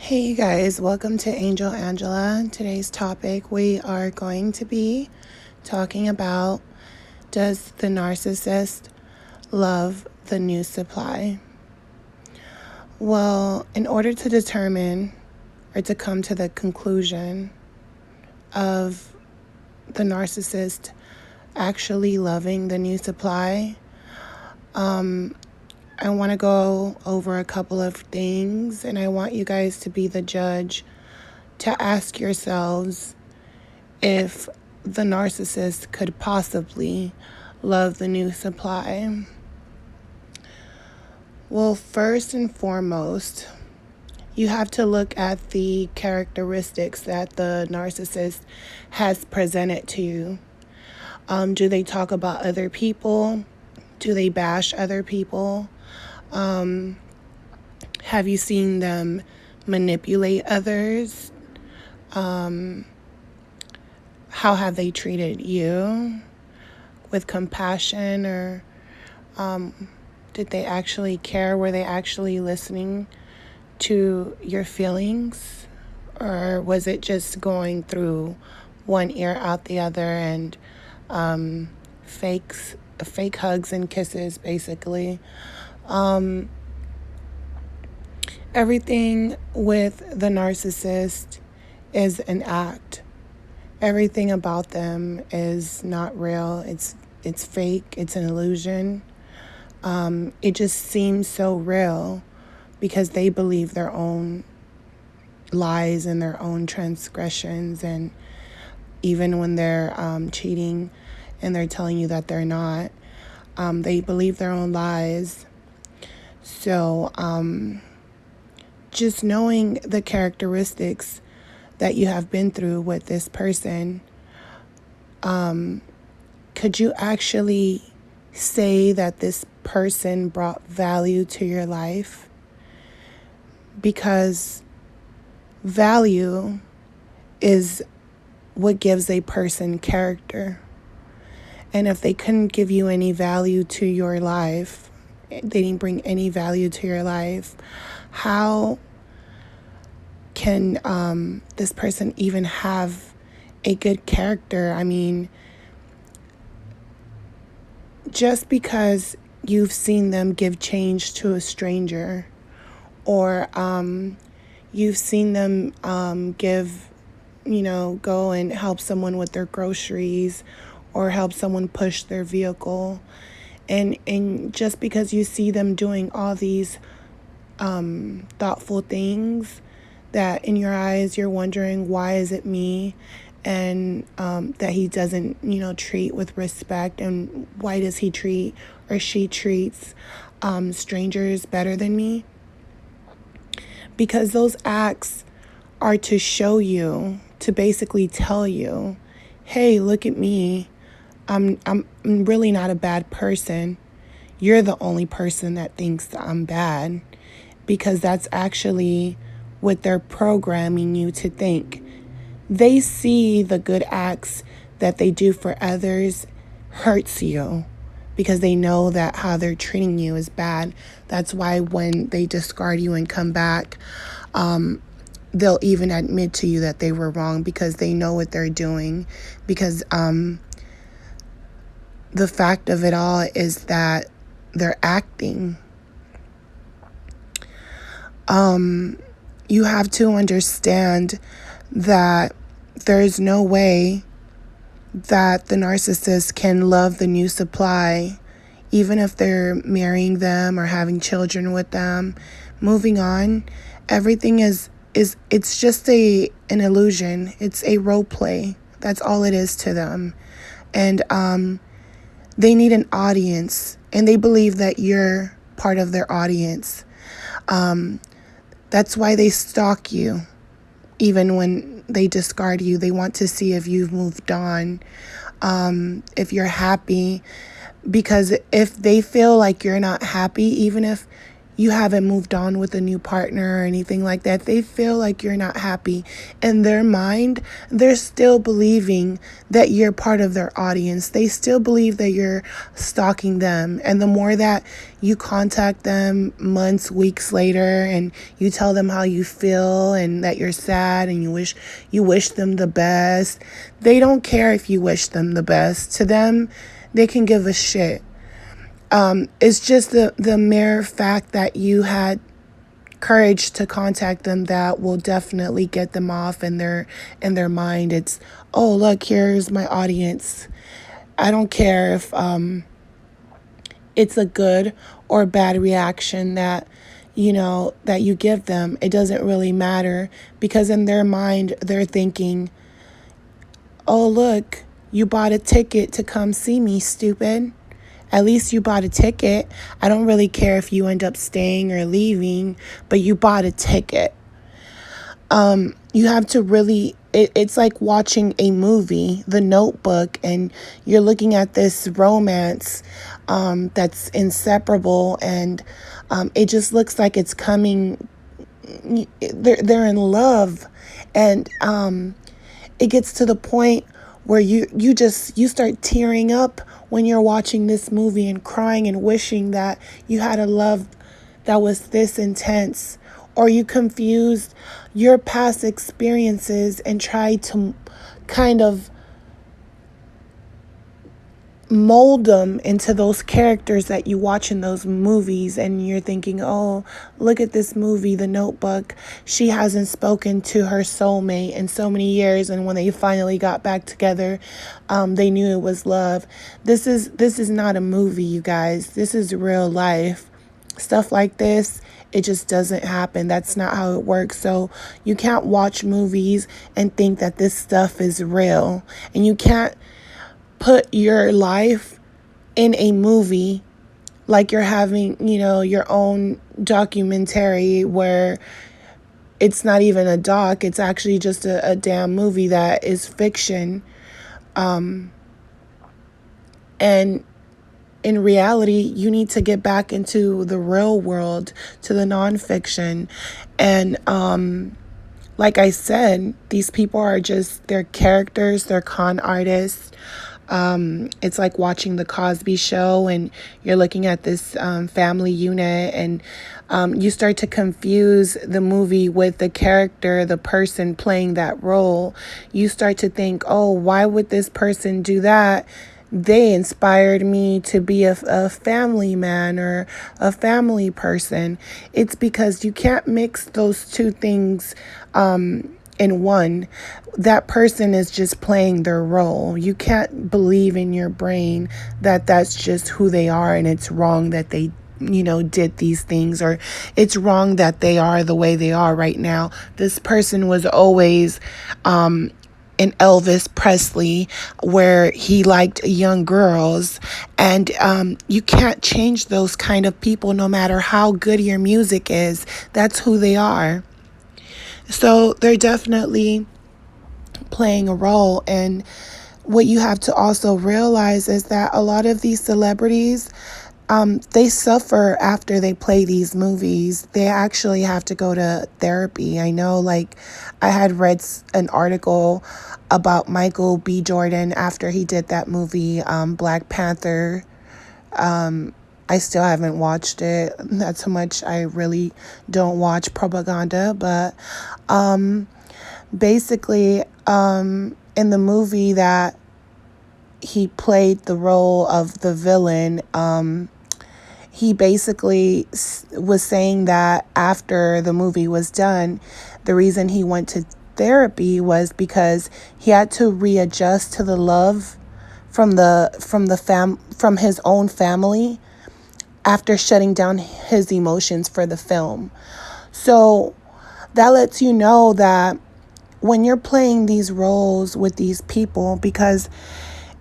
Hey you guys, welcome to Angel Angela. Today's topic we are going to be talking about, does the narcissist love the new supply? Well, in order to determine or to come to the conclusion of the narcissist actually loving the new supply, I want to go over a couple of things, and I want you guys to be the judge to ask yourselves if the narcissist could possibly love the new supply. Well, first and foremost, you have to look at the characteristics that the narcissist has presented to you. Do they talk about other people? Do they bash other people? Have you seen them manipulate others? How have they treated you? With compassion, or did they actually care? Were they actually listening to your feelings? Or was it just going through one ear out the other and fake hugs and kisses, basically? Everything with the narcissist is an act. Everything about them is not real. It's fake. It's an illusion. It just seems so real because they believe their own lies and their own transgressions. And even when they're cheating and they're telling you that they're not, they believe their own lies. So just knowing the characteristics that you have been through with this person, could you actually say that this person brought value to your life? Because value is what gives a person character. And if they couldn't give you any value to your life, they didn't bring any value to your life, how can this person even have a good character? I mean, just because you've seen them give change to a stranger, or you've seen them go and help someone with their groceries or help someone push their vehicle, and just because you see them doing all these thoughtful things that in your eyes you're wondering, why is it me? And that he doesn't, treat with respect, and why does he treat or she treats strangers better than me? Because those acts are to show you, to basically tell you, hey, look at me. I'm really not a bad person. You're the only person that thinks that I'm bad, because that's actually what they're programming you to think. They see the good acts that they do for others hurts you, because they know that how they're treating you is bad. That's why when they discard you and come back, they'll even admit to you that they were wrong, because they know what they're doing. Because the fact of it all is that they're acting. You have to understand that there's no way that the narcissist can love the new supply, even if they're marrying them or having children with them. Moving on, everything is it's just an illusion. It's a role play. That's all it is to them. And they need an audience, and they believe that you're part of their audience. That's why they stalk you. Even when they discard you, they want to see if you've moved on, if you're happy. Because if they feel like you're not happy, even if you haven't moved on with a new partner or anything like that. They feel like you're not happy. In their mind, they're still believing that you're part of their audience. They still believe that you're stalking them. And the more that you contact them months, weeks later, and you tell them how you feel and that you're sad and you wish them the best, they don't care if you wish them the best. To them, they can give a shit. It's just the mere fact that you had courage to contact them that will definitely get them off in their mind. It's, oh, look, here's my audience. I don't care if it's a good or bad reaction that that you give them. It doesn't really matter, because in their mind they're thinking, oh, look, you bought a ticket to come see me, stupid. At least you bought a ticket. I don't really care if you end up staying or leaving, but you bought a ticket. You have to really, it's like watching a movie, The Notebook, and you're looking at this romance that's inseparable, and it just looks like it's coming, they're in love, and it gets to the point where you start tearing up when you're watching this movie and crying and wishing that you had a love that was this intense. Or you confused your past experiences and try to kind of mold them into those characters that you watch in those movies, and you're thinking, oh, look at this movie, The Notebook. She hasn't spoken to her soulmate in so many years, and when they finally got back together, they knew it was love. This is not a movie, you guys. This is real life. Stuff like this, it just doesn't happen. That's not how it works. So you can't watch movies and think that this stuff is real, and you can't put your life in a movie like you're having, your own documentary, where it's not even a doc, it's actually just a damn movie that is fiction. And in reality, you need to get back into the real world, to the nonfiction. And like I said, these people are just, they're characters, they're con artists. It's like watching the Cosby Show, and you're looking at this family unit, and you start to confuse the movie with the character, the person playing that role. You start to think, oh, why would this person do that? They inspired me to be a family man or a family person. It's because you can't mix those two things in one. That person is just playing their role. You can't believe in your brain that that's just who they are, and it's wrong that they did these things, or it's wrong that they are the way they are right now. This person was always an Elvis Presley, where he liked young girls, and you can't change those kind of people no matter how good your music is. That's who they are. So they're definitely playing a role. And what you have to also realize is that a lot of these celebrities, they suffer after they play these movies. They actually have to go to therapy. I know, like, I had read an article about Michael B. Jordan after he did that movie, Black Panther. I still haven't watched it. That's how much I really don't watch propaganda. But basically, in the movie that he played the role of the villain, he basically was saying that after the movie was done, the reason he went to therapy was because he had to readjust to the love from his own family after shutting down his emotions for the film. So that lets you know that when you're playing these roles with these people, because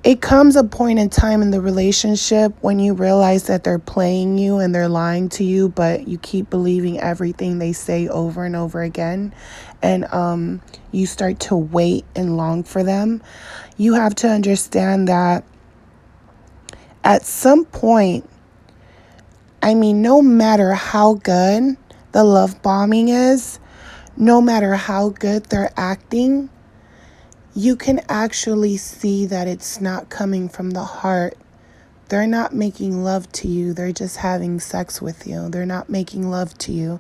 it comes a point in time in the relationship when you realize that they're playing you and they're lying to you, but you keep believing everything they say over and over again, and you start to wait and long for them. You have to understand that at some point, I mean, no matter how good the love bombing is, no matter how good they're acting, you can actually see that it's not coming from the heart. They're not making love to you. They're just having sex with you. They're not making love to you.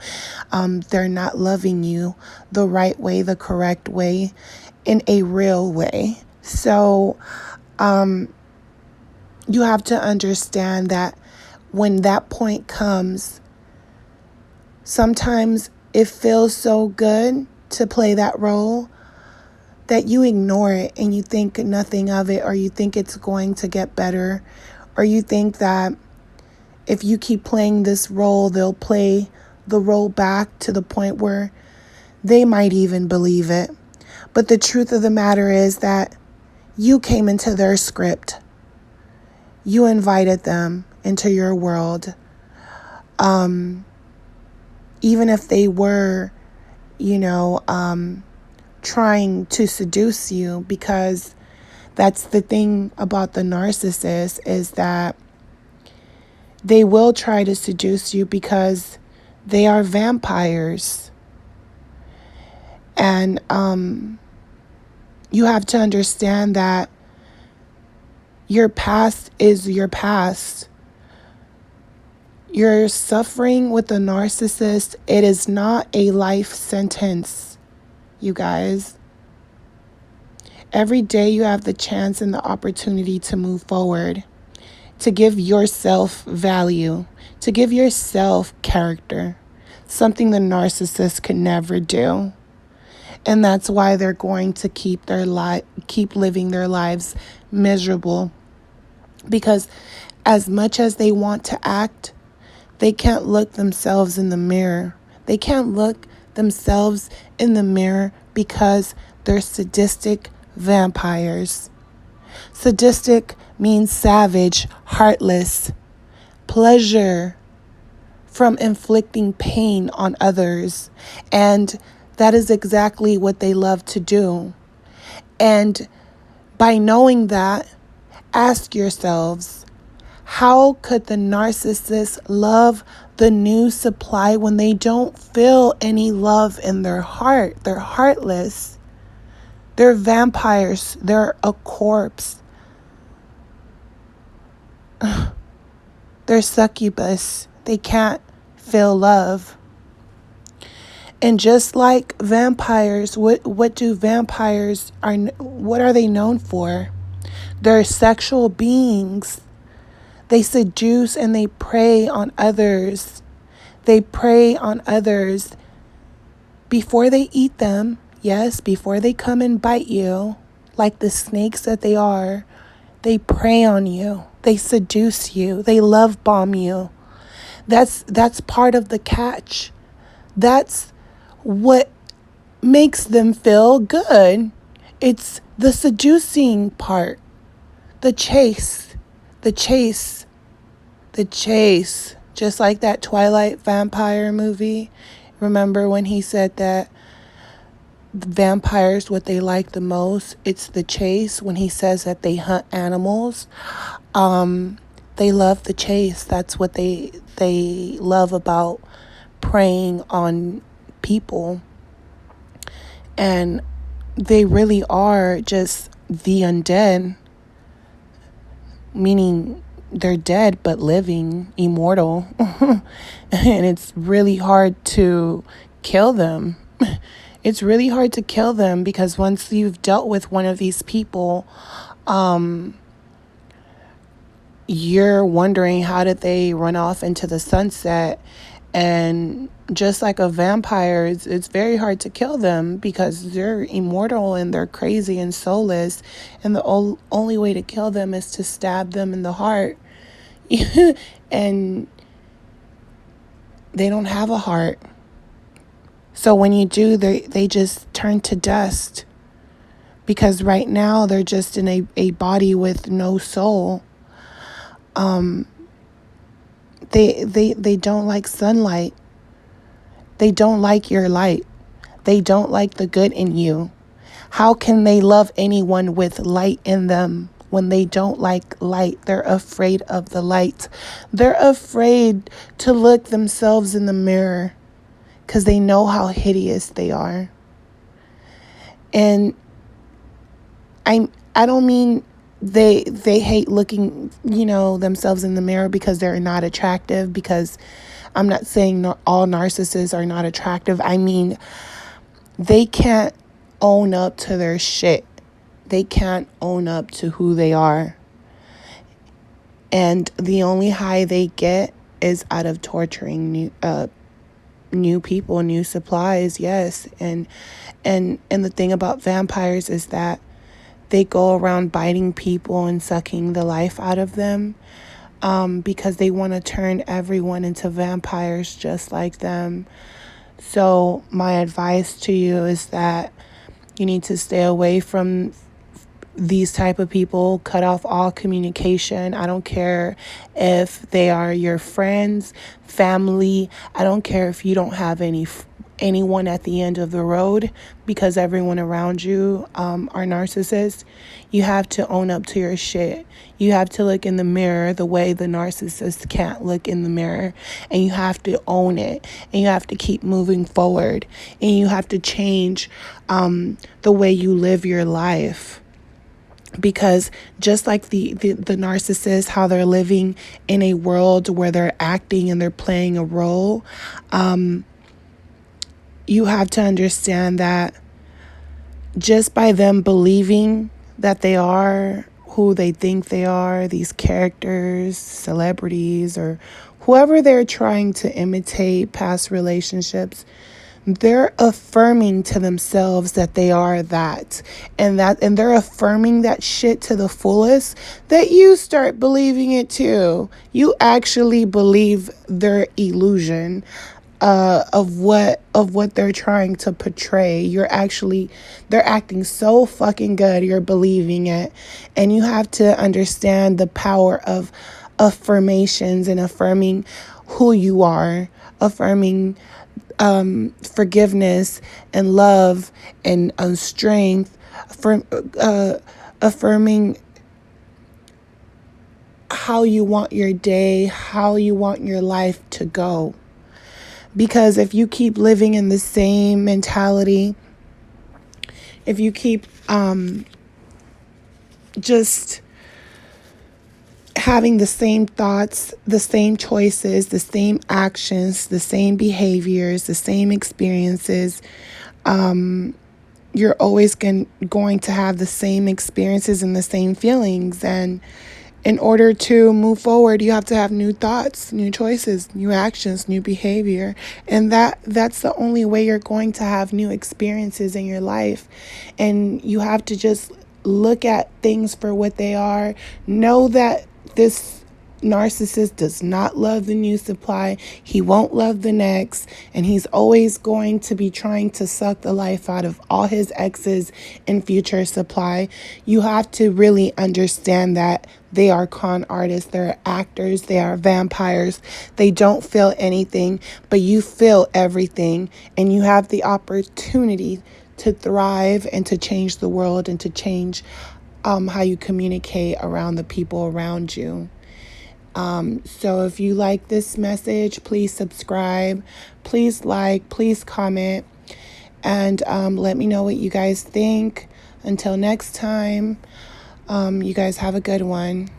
They're not loving you the right way, the correct way, in a real way. So you have to understand that when that point comes, sometimes it feels so good to play that role that you ignore it and you think nothing of it, or you think it's going to get better, or you think that if you keep playing this role, they'll play the role back to the point where they might even believe it. But the truth of the matter is that you came into their script. You invited them into your world. Even if they were, trying to seduce you, because that's the thing about the narcissist, is that they will try to seduce you because they are vampires. And you have to understand that your past is your past. You're suffering with a narcissist. It is not a life sentence, you guys. Every day you have the chance and the opportunity to move forward, to give yourself value, to give yourself character, something the narcissist could never do. And that's why they're going to keep living their lives miserable. Because as much as they want to act, they can't look themselves in the mirror. They can't look themselves in the mirror because they're sadistic vampires. Sadistic means savage, heartless, pleasure from inflicting pain on others. And that is exactly what they love to do. And by knowing that, ask yourselves, how could the narcissist love the new supply when they don't feel any love in their heart? They're heartless. They're vampires. They're a corpse. They're succubus. They can't feel love. And just like vampires, what are they known for? They're sexual beings. They seduce and they prey on others. They prey on others before they eat them. Yes, before they come and bite you, like the snakes that they are. They prey on you. They seduce you. They love bomb you. That's part of the catch. That's what makes them feel good. It's the seducing part. The chase. The chase. The chase. Just like that Twilight vampire movie. Remember when he said that vampires, what they like the most, it's the chase. When he says that they hunt animals, they love the chase. That's what they love about preying on people. And they really are just the undead, meaning they're dead but living, immortal. And it's really hard to kill them. It's really hard to kill them because once you've dealt with one of these people, you're wondering, how did they run off into the sunset? And just like a vampire, it's very hard to kill them because they're immortal and they're crazy and soulless. And the only way to kill them is to stab them in the heart. And they don't have a heart. So when you do, they just turn to dust. Because right now they're just in a body with no soul. They don't like sunlight. They don't like your light. They don't like the good in you. How can they love anyone with light in them? when they don't like light. They're afraid of the light. They're afraid to look themselves in the mirror because they know how hideous they are. And I don't mean they hate looking, themselves in the mirror because they're not attractive, because I'm not saying all narcissists are not attractive. I mean, they can't own up to their shit. They can't own up to who they are. And the only high they get is out of torturing new people, new supplies, yes. And the thing about vampires is that they go around biting people and sucking the life out of them, because they want to turn everyone into vampires just like them. So my advice to you is that you need to stay away from these type of people. Cut off all communication. I don't care if they are your friends, family. I don't care if you don't have anyone at the end of the road, because everyone around you are narcissists. You have to own up to your shit. You have to look in the mirror the way the narcissist can't look in the mirror, and you have to own it, and you have to keep moving forward, and you have to change the way you live your life. Because just like the narcissist, how they're living in a world where they're acting and they're playing a role, you have to understand that just by them believing that they are who they think they are, these characters, celebrities, or whoever they're trying to imitate, past relationships, they're affirming to themselves that they are that, and they're affirming that shit to the fullest, that you start believing it too. You actually believe their illusion of what they're trying to portray. They're acting so fucking good, you're believing it. And you have to understand the power of affirmations and affirming who you are, affirming forgiveness and love and strength, affirming how you want your day, how you want your life to go. Because if you keep living in the same mentality, if you keep just having the same thoughts, the same choices, the same actions, the same behaviors, the same experiences, you're always going to have the same experiences and the same feelings. And in order to move forward, you have to have new thoughts, new choices, new actions, new behavior. And that's the only way you're going to have new experiences in your life. And you have to just look at things for what they are. Know that this narcissist does not love the new supply. He won't love the next. And he's always going to be trying to suck the life out of all his exes in future supply. You have to really understand that they are con artists. They're actors. They are vampires. They don't feel anything, but you feel everything. And you have the opportunity to thrive and to change the world and to change how you communicate around the people around you. So if you like this message, please subscribe, please like, please comment, and let me know what you guys think. Until next time, you guys have a good one.